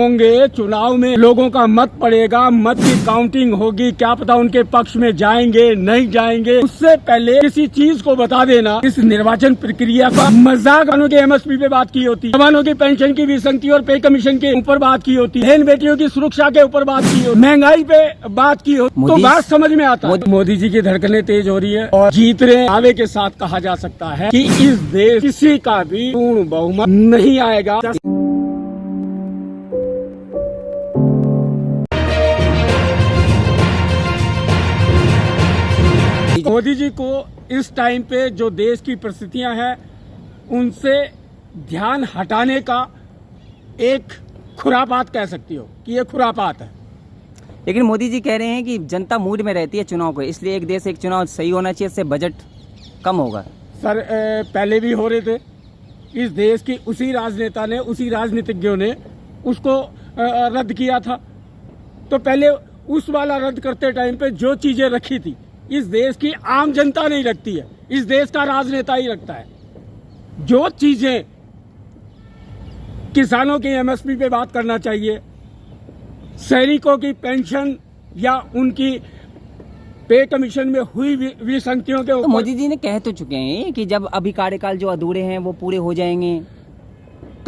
होंगे चुनाव में लोगों का मत पड़ेगा, मत की काउंटिंग होगी, क्या पता उनके पक्ष में जाएंगे नहीं जाएंगे। उससे पहले किसी चीज को बता देना, इस निर्वाचन प्रक्रिया का मजाक वालों के एमएसपी पे बात की होती, जवानों की पेंशन की विसंगति और पे कमीशन के ऊपर बात की होती, बहन बेटियों की सुरक्षा के ऊपर बात की होती, महंगाई पे बात की होती, तो बात समझ में आता है। मोदी जी की धड़कनें तेज हो रही है और जीत रहे दावे के साथ कहा जा सकता है कि इस देश किसी का भी पूर्ण बहुमत नहीं आएगा। मोदी जी को इस टाइम पे जो देश की परिस्थितियां हैं उनसे ध्यान हटाने का एक खुरापात कह सकती हो कि ये खुरापात है। लेकिन मोदी जी कह रहे हैं कि जनता मूड में रहती है चुनाव को, इसलिए एक देश एक चुनाव सही होना चाहिए, इससे बजट कम होगा। सर पहले भी हो रहे थे, इस देश की उसी राजनेता ने, उसी राजनीतिज्ञों ने उसको रद्द किया था। तो पहले उस वाला रद्द करते टाइम पे जो चीजें रखी थी इस देश की आम जनता नहीं रखती है, इस देश का राजनेता ही रखता है। जो चीजें किसानों की एमएसपी पे बात करना चाहिए, सैनिकों की पेंशन या उनकी पे कमीशन में हुई विसंगतियों के ऊपर, तो मोदी जी ने कह तो चुके हैं कि जब अभी कार्यकाल जो अधूरे हैं वो पूरे हो जाएंगे।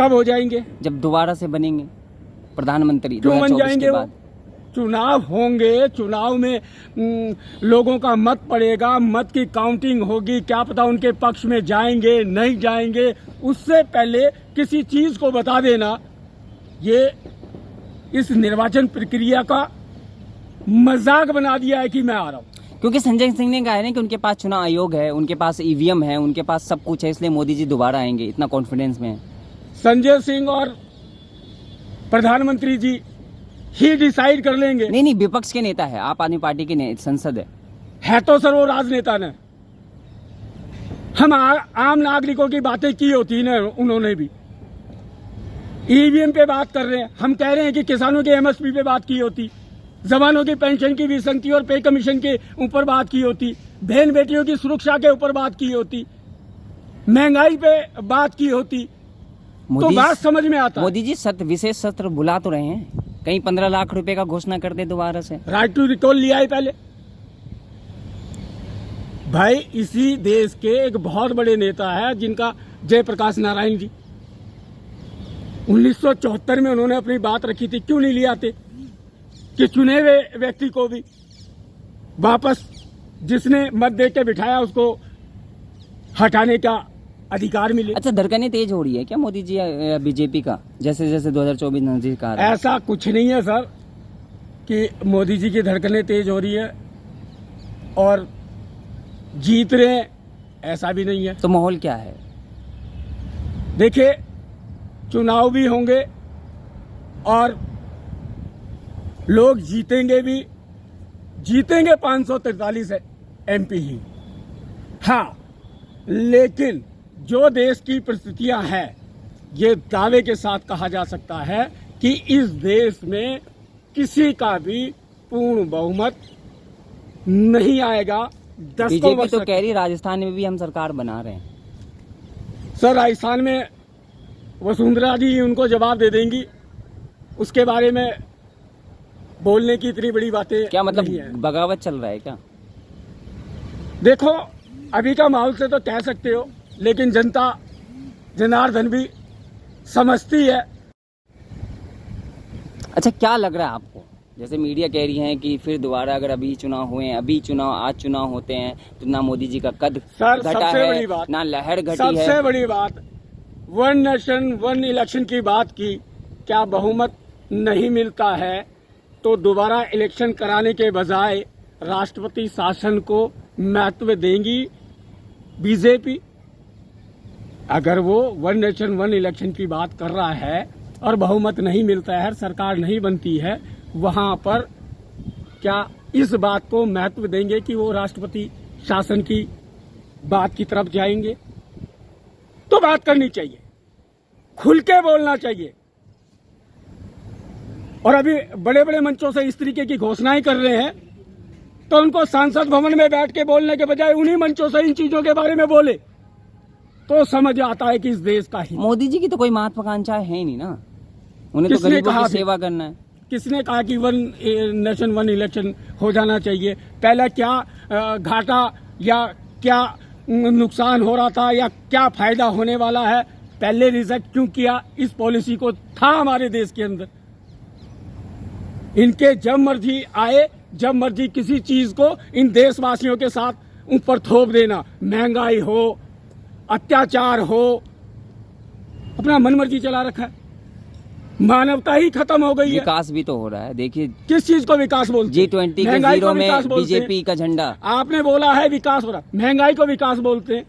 कब हो जाएंगे? जब दोबारा से बनेंगे प्रधानमंत्री। क्यों बन जाएंगे वो? चुनाव होंगे, चुनाव में लोगों का मत पड़ेगा, मत की काउंटिंग होगी, क्या पता उनके पक्ष में जाएंगे नहीं जाएंगे। उससे पहले किसी चीज को बता देना, ये इस निर्वाचन प्रक्रिया का मजाक बना दिया है कि मैं आ रहा हूं। क्योंकि संजय सिंह ने कहा है ना कि उनके पास चुनाव आयोग है, उनके पास ईवीएम है, उनके पास सब कुछ है, इसलिए मोदी जी दोबारा आएंगे, इतना कॉन्फिडेंस में है। संजय सिंह और प्रधानमंत्री जी ही डिसाइड कर लेंगे। नहीं, विपक्ष के नेता है, आप आदमी पार्टी के संसद है तो सर वो राजनेता ने, हम आम नागरिकों की बातें की होती ना, उन्होंने भी ईवीएम पे बात कर रहे हैं। हम कह रहे हैं कि किसानों के एमएसपी पे बात की होती, जवानों की पेंशन की विसंगति और पे कमीशन के ऊपर बात की होती, बहन बेटियों की सुरक्षा के ऊपर बात की होती, महंगाई पे बात की होती, तो बात समझ में आता। मोदी जी विशेष सत्र बुला तो रहे हैं, कहीं 15 लाख रुपए का घोषणा कर दे दोबारा से। राइट टू रिकॉल लिया है पहले। भाई इसी देश के एक बहुत बड़े नेता है जिनका जयप्रकाश नारायण जी, 1974 में उन्होंने अपनी बात रखी थी, क्यों नहीं ले आते कि चुने हुए व्यक्ति को भी वापस, जिसने मत दे के बिठाया उसको हटाने का अधिकार मिले। अच्छा, धड़कनें तेज हो रही है क्या मोदी जी बीजेपी का, जैसे जैसे 2024 नजदीक आ रहा है? ऐसा कुछ नहीं है सर कि मोदी जी की धड़कनें तेज हो रही है और जीत रहे हैं, ऐसा भी नहीं है। तो माहौल क्या है? देखिए, चुनाव भी होंगे और लोग जीतेंगे भी, जीतेंगे 543 एमपी ही। हाँ, लेकिन जो देश की परिस्थितियां हैं, ये दावे के साथ कहा जा सकता है कि इस देश में किसी का भी पूर्ण बहुमत नहीं आएगा। बीजेपी तो कह रही राजस्थान में भी हम सरकार बना रहे हैं। सर राजस्थान में वसुंधरा जी उनको जवाब दे देंगी, उसके बारे में बोलने की इतनी बड़ी बातें क्या मतलब नहीं है। बगावत चल रहा है क्या? देखो, अभी का माहौल से तो कह सकते हो, लेकिन जनता जनार्दन भी समझती है। अच्छा, क्या लग रहा है आपको? जैसे मीडिया कह रही है कि फिर दोबारा अगर अभी चुनाव हुए हैं, अभी चुनाव आज चुनाव होते हैं, तो ना मोदी जी का कद घटा है, ना लहर घटी है। सबसे बड़ी बात, वन नेशन वन इलेक्शन की बात की, क्या बहुमत नहीं मिलता है तो दोबारा इलेक्शन कराने के बजाय राष्ट्रपति शासन को महत्व देंगी बीजेपी? अगर वो वन नेशन वन इलेक्शन की बात कर रहा है और बहुमत नहीं मिलता है, सरकार नहीं बनती है, वहां पर क्या इस बात को महत्व देंगे कि वो राष्ट्रपति शासन की बात की तरफ जाएंगे? तो बात करनी चाहिए, खुल के बोलना चाहिए। और अभी बड़े बड़े मंचों से इस तरीके की घोषणाएं कर रहे हैं, तो उनको सांसद भवन में बैठ के बोलने के बजाय उन्हीं मंचों से इन चीजों के बारे में बोले तो समझ आता है कि इस देश का ही। मोदी जी की तो कोई महत्वाकांक्षा है ही नहीं ना। उन्हें तो किसने गरीबों कहा की सेवा करना है। किसने कहा कि 1 नेशन 1 इलेक्शन हो जाना चाहिए? पहले क्या घाटा या क्या नुकसान हो रहा था या क्या फायदा होने वाला है, पहले रिजेक्ट क्यों किया? इस पॉलिसी को था हमारे देश के अंदर। इनके जब मर्जी आए, जब मर्जी किसी चीज को इन देशवासियों के साथ ऊपर थोप देना, महंगाई हो, अत्याचार हो, अपना मनमर्जी चला रखा है। मानवता ही खत्म हो गई है। विकास भी तो हो रहा है, देखिए किस चीज को विकास बोलते हैं? G20 के महंगाई को जीरो में विकास बोलते हैं। बीजेपी का झंडा। आपने बोला है विकास हो रहा, महंगाई को विकास बोलते हैं,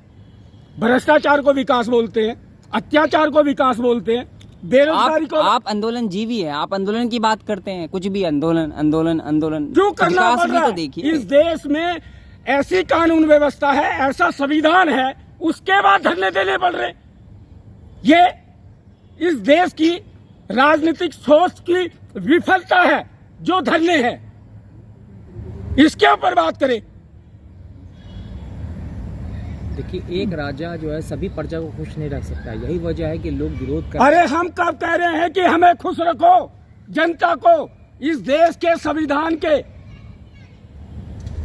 भ्रष्टाचार को विकास बोलते हैं, अत्याचार को विकास बोलते हैं, बेरोजगारी को। आप आंदोलन जीवी है, आप आंदोलन की बात करते हैं, कुछ भी आंदोलन आंदोलन आंदोलन क्यों करना विकास पड़ भी रहा तो है? देखिए। इस देश में ऐसी कानून व्यवस्था है, ऐसा संविधान है, उसके बाद धरने देने पड़ रहे। ये इस देश की राजनीतिक सोच की विफलता है जो धरने हैं। इसके ऊपर बात करें। देखिए, एक राजा जो है सभी प्रजा को खुश नहीं रख सकता, यही वजह है कि लोग विरोध कर। अरे हम कब कह रहे हैं कि हमें खुश रखो जनता को? इस देश के संविधान के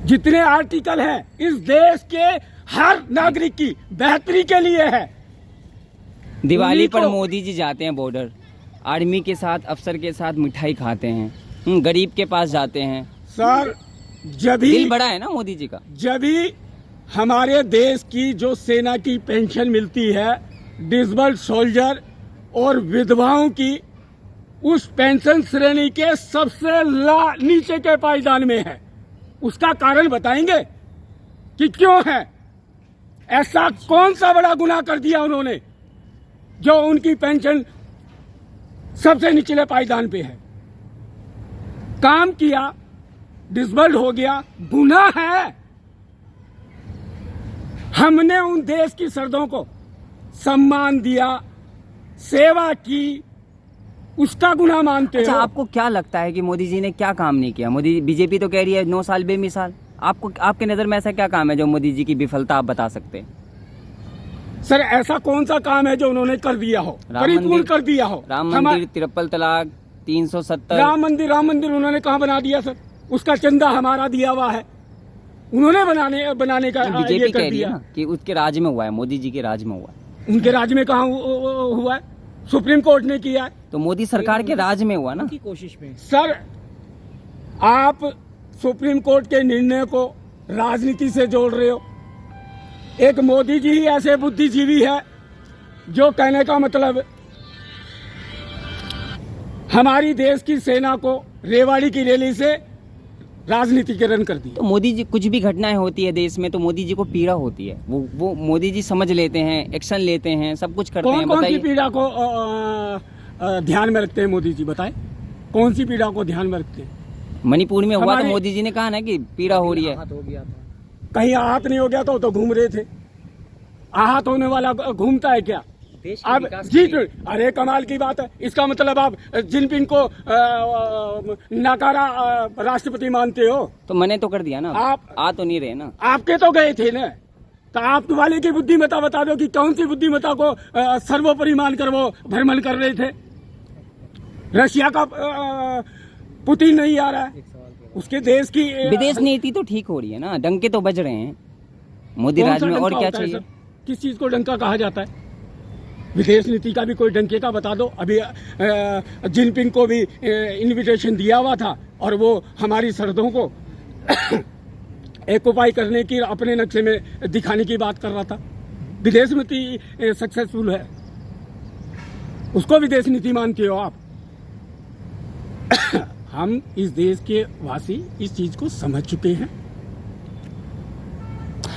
जितने आर्टिकल हैं, इस देश के हर नागरिक की बेहतरी के लिए है। दिवाली पर उन्हीं को- मोदी जी जाते हैं बॉर्डर, आर्मी के साथ, अफसर के साथ मिठाई खाते हैं, गरीब के पास जाते हैं। सर, जब दिल ही बड़ा है ना मोदी जी का। जब ही हमारे देश की जो सेना की पेंशन मिलती है, डिसेबल्ड सोल्जर और विधवाओं की, उस पेंशन श्रेणी के सबसे नीचे के पायदान में है। उसका कारण बताएंगे कि क्यों है? ऐसा कौन सा बड़ा गुनाह कर दिया उन्होंने जो उनकी पेंशन सबसे निचले पायदान पे है? काम किया, डिसेबल्ड हो गया, गुनाह है। हमने उन देश की सरहदों को सम्मान दिया, सेवा की, उसका गुनाह मानते अच्छा, हो? आपको क्या लगता है कि मोदी जी ने क्या काम नहीं किया? मोदी बीजेपी तो कह रही है 9 साल बेमिसाल। आपको, आपके नजर में ऐसा क्या काम है जो मोदी जी की विफलता आप बता सकते हैं? सर, ऐसा कौन सा काम है जो उन्होंने कर दिया हो, परिपूर्ण कर दिया हो? राम मंदिर, ट्रिपल तलाक, 370। राम मंदिर उन्होंने कहाँ बना दिया सर? उसका चंदा हमारा दिया हुआ है, उन्होंने बनाने का ये बीजेपी कर कह रही है दिया। ना कि उसके राज में हुआ है, मोदी जी के राज में हुआ है। उनके राज्य में कहाँ हुआ है? सुप्रीम कोर्ट ने किया है। तो मोदी सरकार के राज में हुआ ना। की कोशिश में सर, आप सुप्रीम कोर्ट के निर्णय को राजनीति से जोड़ रहे हो। एक मोदी जी ही ऐसे बुद्धिजीवी है जो कहने का मतलब हमारी देश की सेना को रेवाड़ी की रैली से राजनीतिकरण कर दिया। तो मोदी जी, कुछ भी घटनाएं होती है देश में तो मोदी जी को पीड़ा होती है, वो मोदी जी समझ लेते हैं, एक्शन लेते हैं, सब कुछ करते हैं। कौन सी बताइए। पीड़ा को ध्यान में रखते हैं मोदी जी? बताएं, कौन सी पीड़ा को ध्यान में रखते हैं? मणिपुर में हुआ तो हमारे- मोदी जी ने कहा ना कि पीड़ा हो रही है। आहत हो गया था। कहीं आहत नहीं हो गया तो घूम रहे थे। आहत होने वाला घूमता है क्या? देश के अब विकास जी, के लिए- अरे कमाल की बात है। इसका मतलब आप जिनपिंग को नाकारा राष्ट्रपति मानते हो? तो मैंने तो कर दिया ना, आप- आ तो नहीं रहे ना। आपके तो गए थे ना। तो आप वाले की बुद्धिमत्ता बता दो कि कौन सी बुद्धिमत्ता को सर्वोपरि मानकर वो भ्रमण कर रहे थे। रशिया का पुतिन नहीं आ रहा है, एक सवाल के उसके देश की विदेश नीति तो ठीक हो रही है ना, डंके तो बज रहे हैं मोदी कौन राज सा में। और डंका क्या होता है चाहिए? सर? किस चीज को डंका कहा जाता है? विदेश नीति का भी कोई डंके का बता दो। अभी जिनपिंग को भी इनविटेशन दिया हुआ था और वो हमारी सरहदों को एक उपाय करने की, अपने नक्शे में दिखाने की बात कर रहा था। विदेश नीति सक्सेसफुल है, उसको विदेश नीति मानते हो आप? हम इस देश के वासी इस चीज को समझ चुके हैं।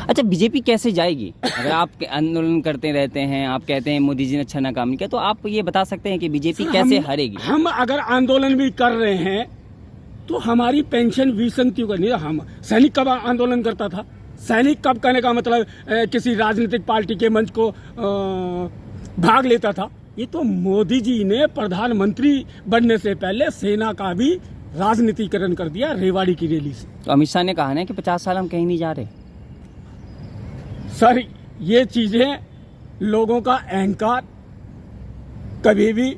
अच्छा, बीजेपी कैसे जाएगी? अगर आप आंदोलन करते रहते हैं, आप कहते हैं मोदी जी ने अच्छा ना काम नहीं किया, तो आप ये बता सकते हैं कि बीजेपी कैसे हारेगी? हम अगर आंदोलन भी कर रहे हैं तो हमारी पेंशन विसंति करनी है। हम सैनिक कब आंदोलन करता था? सैनिक कब कहने का मतलब किसी राजनीतिक पार्टी के मंच को भाग लेता था? ये तो मोदी जी ने प्रधानमंत्री बनने से पहले सेना का भी राजनीतिकरण कर दिया रेवाड़ी की रैली से। तो अमित शाह ने कहा ना कि 50 साल हम कहीं नहीं जा रहे। सर, ये चीजें लोगों का अहंकार कभी भी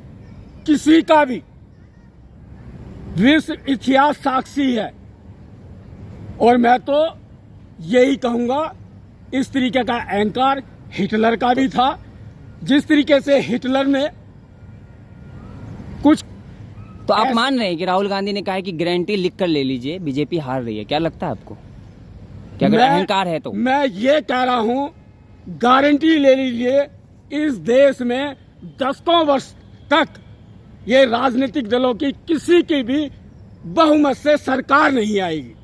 किसी का भी विश्व इतिहास साक्षी है। और मैं तो यही कहूंगा, इस तरीके का अहंकार हिटलर का भी था। जिस तरीके से हिटलर ने कुछ, तो आप मान रहे हैं कि राहुल गांधी ने कहा है कि गारंटी लिख कर ले लीजिए, बीजेपी हार रही है, क्या लगता है आपको? क्या अगर अहंकार है तो? मैं ये कह रहा हूं, गारंटी ले लीजिए, इस देश में दशकों वर्ष तक ये राजनीतिक दलों की किसी की भी बहुमत से सरकार नहीं आएगी।